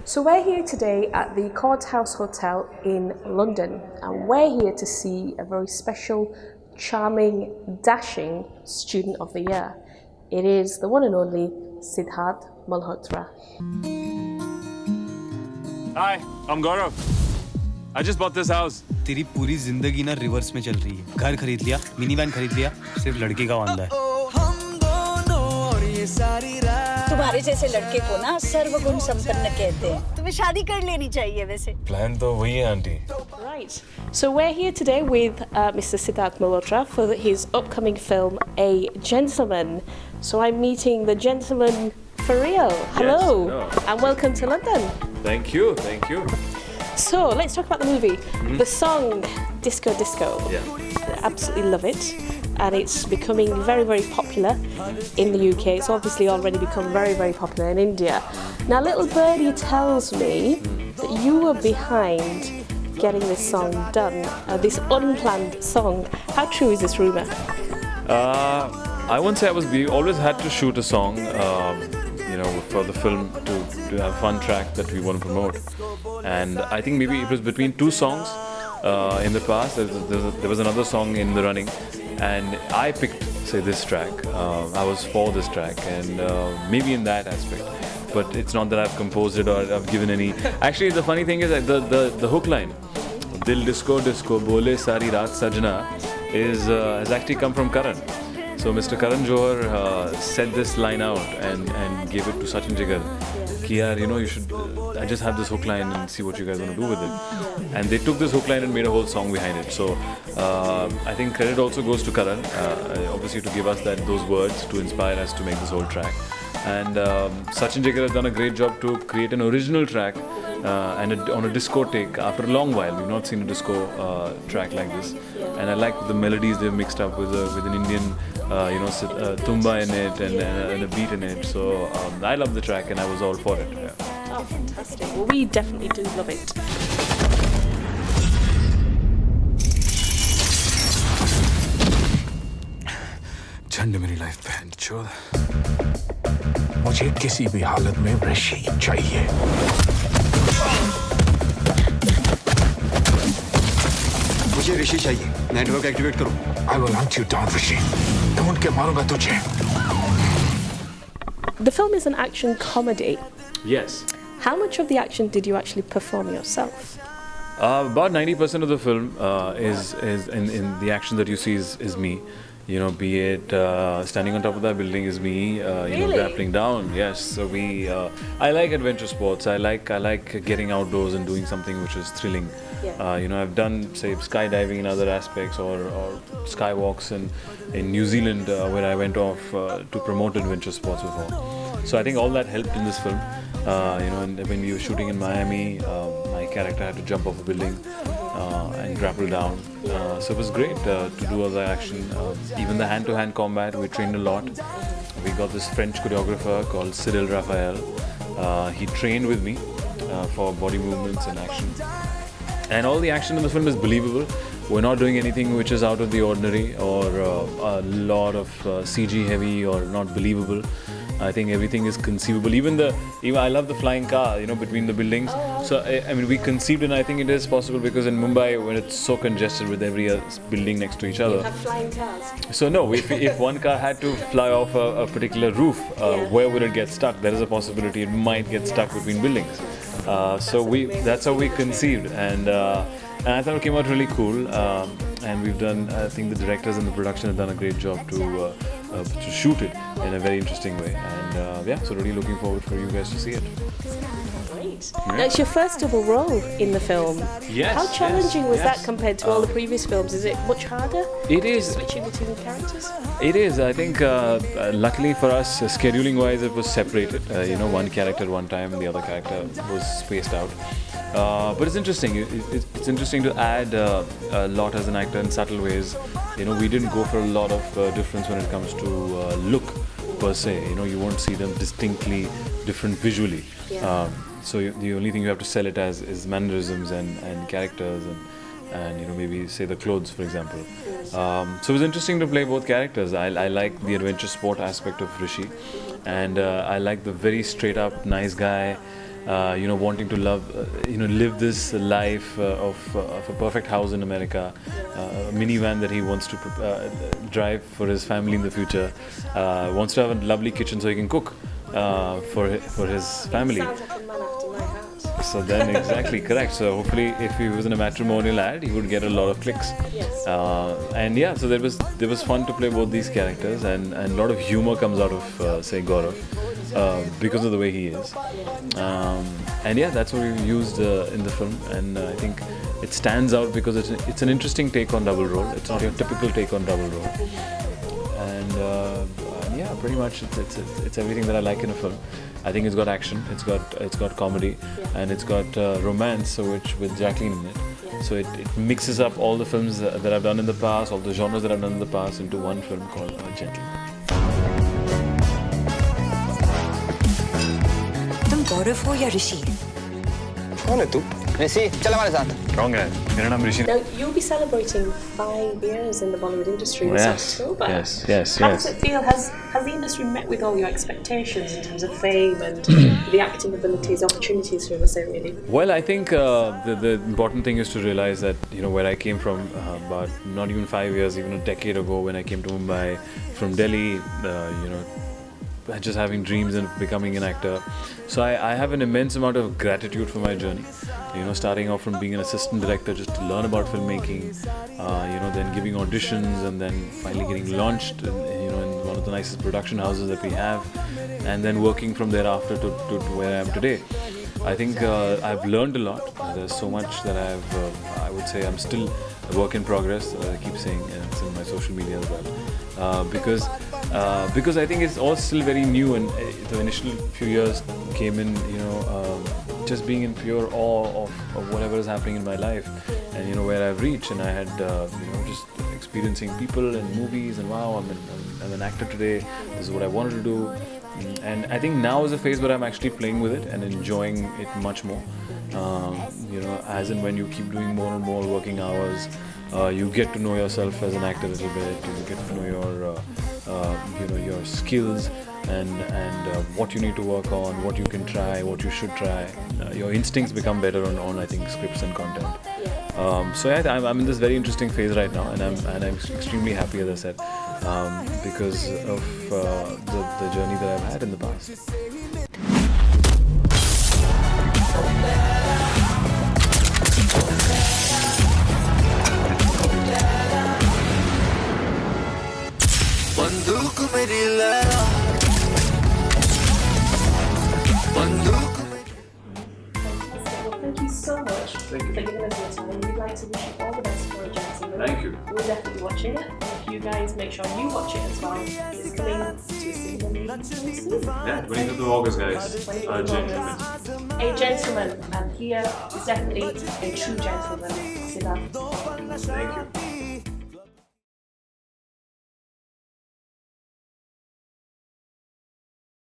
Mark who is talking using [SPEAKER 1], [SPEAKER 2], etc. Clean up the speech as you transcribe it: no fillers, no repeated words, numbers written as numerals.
[SPEAKER 1] So we're here today at the Courthouse Hotel in London, and we're here to see a very special, charming, dashing student of the year. It is the one and only Siddharth Malhotra.
[SPEAKER 2] Hi, I'm Gaurav. I just bought this house.
[SPEAKER 3] तेरी पूरी जिंदगी ना reverse में चल रही है। घर खरीद लिया, मिनी वैन खरीद लिया, सिर्फ लड़के का वांदा है।
[SPEAKER 4] तुम्हारे जैसे लड़के को ना सर्वगुण संपन्न कहते हैं। तुम्हें शादी कर लेनी चाहिए वैसे।
[SPEAKER 2] प्लान तो वही है aunty.
[SPEAKER 1] Right. So we're here today with Mr. Siddharth Malhotra for his upcoming film, A Gentleman. So I'm meeting the gentleman for real. Hello, and welcome to London.
[SPEAKER 2] Thank you, thank you.
[SPEAKER 1] So let's talk about the movie. The song Disco Disco.
[SPEAKER 2] Yeah.
[SPEAKER 1] I absolutely love it. And it's becoming very, very popular in the UK. It's obviously already become very, very popular in India. Now, little birdie tells me that you were behind getting this song done, this unplanned song. How true is this rumour?
[SPEAKER 2] I won't say we always had to shoot a song, for the film to have a fun track that we want to promote. And I think maybe it was between two songs in the past. There was another song in the running. And I picked, say, this track. I was for this track, and maybe in that aspect. But it's not that I've composed it or I've given any. Actually, the funny thing is that the hook line, "Dil disco disco bole sari raat sajna," has actually come from Karan. So Mr. Karan Johar said this line out and gave it to Sachin Jigar. You should. I just have this hook line and see what you guys want to do with it. And they took this hook line and made a whole song behind it. So I think credit also goes to Karan, obviously to give us those words to inspire us to make this whole track. And Sachin Jigar has done a great job to create an original track on a discotheque. After a long while, we've not seen a disco track like this. And I like the melodies they've mixed up with an Indian, tumba in it and a beat in it. So I love the track and I was all for it. Yeah.
[SPEAKER 1] Oh, fantastic. Well, we definitely do love it.
[SPEAKER 5] झंड मेरी life बहन चोद मुझे किसी भी हालत में ऋषि चाहिए
[SPEAKER 6] मुझे ऋषि चाहिए नेटवर्क एक्टिवेट करो
[SPEAKER 5] I will hunt you down ऋषि ढूंढ के मारूंगा तुझे
[SPEAKER 1] The film is an action comedy.
[SPEAKER 2] Yes.
[SPEAKER 1] How much of the action did you actually perform yourself?
[SPEAKER 2] About 90% of the film is in the action that you see is me. Be it standing on top of that building is me.
[SPEAKER 1] Really?
[SPEAKER 2] Grappling down. Yes. So I like adventure sports. I like getting outdoors and doing something which is thrilling.
[SPEAKER 1] Yeah.
[SPEAKER 2] I've done, say, skydiving in other aspects or skywalks in New Zealand where I went off to promote adventure sports before. So I think all that helped in this film. And when we were shooting in Miami, my character had to jump off a building and grapple down. So it was great to do all the action. Even the hand-to-hand combat, we trained a lot. We got this French choreographer called Cyril Raphael. He trained with me for body movements and action. And all the action in the film is believable. We're not doing anything which is out of the ordinary or a lot of CG heavy or not believable. I think everything is conceivable. Even I love the flying car, between the buildings. So I mean, we conceived, and I think it is possible because in Mumbai, when it's so congested with every building next to each other.
[SPEAKER 1] You have flying cars.
[SPEAKER 2] So no, if one car had to fly off a particular roof, where would it get stuck? There is a possibility it might get stuck between buildings. So that's how we conceived, and I thought it came out really cool. And we've done. I think the directors and the production have done a great job to shoot it in a very interesting way. And so really looking forward for you guys to see it.
[SPEAKER 1] Great. Now, it's your first double role in the film.
[SPEAKER 2] Yes.
[SPEAKER 1] How challenging was
[SPEAKER 2] yes.
[SPEAKER 1] that compared to all the previous films? Is it much harder?
[SPEAKER 2] It is.
[SPEAKER 1] Switching between characters?
[SPEAKER 2] It is. I think luckily for us, scheduling-wise, it was separated. One character one time, the other character was spaced out. But it's interesting. It's interesting to add a lot as an actor in subtle ways. We didn't go for a lot of difference when it comes to look per se. You won't see them distinctly different visually.
[SPEAKER 1] Yeah.
[SPEAKER 2] So the only thing you have to sell it as is mannerisms and characters and maybe say the clothes, for example. So it was interesting to play both characters. I like the adventure sport aspect of Rishi, and I like the very straight up nice guy wanting to live this life of a perfect house in America, a minivan that he wants to drive for his family in the future, wants to have a lovely kitchen so he can cook for his family.
[SPEAKER 1] Sounds like a man after my heart.
[SPEAKER 2] So then, exactly correct. So hopefully, if he was in a matrimonial ad, he would get a lot of clicks.
[SPEAKER 1] Yes.
[SPEAKER 2] And yeah, so there was fun to play both these characters, and a lot of humor comes out of say Gaurav because of the way he is. And yeah, that's what we used in the film, and I think it stands out because it's an interesting take on double role. It's not your typical take on double role, and yeah, pretty much it's everything that I like in a film. I think it's got action, it's got comedy, and it's got romance, so which with Jacqueline in it. So it mixes up all the films that I've done in the past, all the genres that I've done in the past, into one film called Gentleman.
[SPEAKER 7] तुम गौरव हो या ऋषि?
[SPEAKER 8] कौन है तू? ऋषि, चल हमारे साथ.
[SPEAKER 2] Wrong guy. मेरा नाम ऋषि.
[SPEAKER 1] Now, you'll be celebrating 5 years in the Bollywood industry this October.
[SPEAKER 2] Yes.
[SPEAKER 1] How does it feel? Has the industry met with all your expectations in terms of fame and the acting abilities, opportunities, shall we say, really?
[SPEAKER 2] Well, I think the important thing is to realize that where I came from about not even 5 years, even a decade ago, when I came to Mumbai from Delhi, just having dreams and becoming an actor. So I have an immense amount of gratitude for my journey. Starting off from being an assistant director just to learn about filmmaking, then giving auditions, and then finally getting launched in one of the nicest production houses that we have, and then working from thereafter to where I am today. I think I've learned a lot. There's so much that I would say I'm still a work in progress. I keep saying, and it's in my social media as well, because I think it's all still very new, and the initial few years came in, just being in pure awe of whatever is happening in my life, and where I've reached, and I had just experiencing people and movies, and wow, I'm an actor today. This is what I wanted to do. And I think now is a phase where I'm actually playing with it and enjoying it much more. As and when you keep doing more and more working hours, you get to know yourself as an actor a little bit. You get to know your skills and what you need to work on, what you can try, what you should try. Your instincts become better on I think scripts and content. So yeah, I'm in this very interesting phase right now, and I'm extremely happy, as I said, because of the journey that I've had in the past.
[SPEAKER 9] बंदूक मेरी लहरा बंदूक.
[SPEAKER 1] Thank you so much for giving us your time. We'd like to wish you all the best for Gentleman.
[SPEAKER 2] Thank you.
[SPEAKER 1] We're definitely watching it. And if you guys make sure you watch it as well, it's coming to cinema very soon.
[SPEAKER 2] Yeah, 25th of August, guys.
[SPEAKER 1] 25th of August. A Gentleman, and here is definitely a true gentleman. Siddharth.
[SPEAKER 2] Thank you.